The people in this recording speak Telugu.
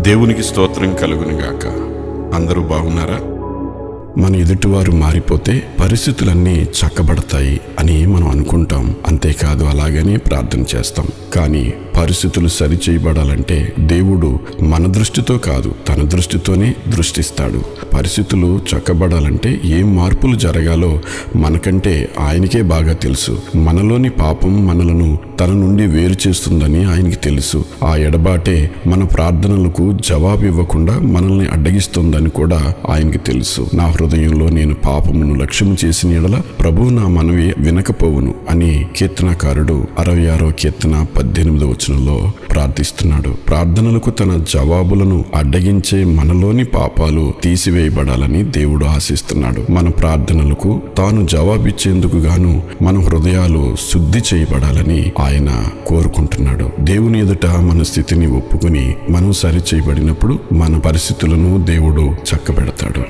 దేవునికి స్తోత్రం కలుగునుగాక. అందరూ బాగున్నారా? మన ఎదుటివారు మారిపోతే పరిస్థితులన్నీ చక్కబడతాయి అని మనం అనుకుంటాం. అంతేకాదు, అలాగనే ప్రార్థన చేస్తాం. కానీ పరిస్థితులు సరిచేయబడాలంటే దేవుడు మన దృష్టితో కాదు, తన దృష్టితోనే దృష్టిస్తాడు. పరిస్థితులు చక్కబడాలంటే ఏం మార్పులు జరగాలో మనకంటే ఆయనకే బాగా తెలుసు. మనలోని పాపం మనలను తన నుండి వేరు చేస్తుందని ఆయనకి తెలుసు. ఆ ఎడబాటే మన ప్రార్థనలకు జవాబు ఇవ్వకుండా మనల్ని అడ్డగిస్తుందని కూడా ఆయనకి తెలుసు. నా హృదయంలో నేను పాపమును లక్ష్యము చేసిన ఎడల ప్రభువు నా మనవి వినకపోవును అని కీర్తనకారుడు 66వ కీర్తన 18వ వచనంలో ప్రార్థిస్తున్నాడు. ప్రార్థనలకు తన జవాబులను అడ్డగించే మనలోని పాపాలు తీసివేయబడాలని దేవుడు ఆశిస్తున్నాడు. మన ప్రార్థనలకు తాను జవాబిచ్చేందుకు గాను మన హృదయాలు శుద్ధి చేయబడాలని ఆయన కోరుకుంటున్నాడు. దేవుని ఎదుట మన స్థితిని ఒప్పుకుని మనం సరి చేయబడినప్పుడు మన పరిస్థితులను దేవుడు చక్కబెడతాడు.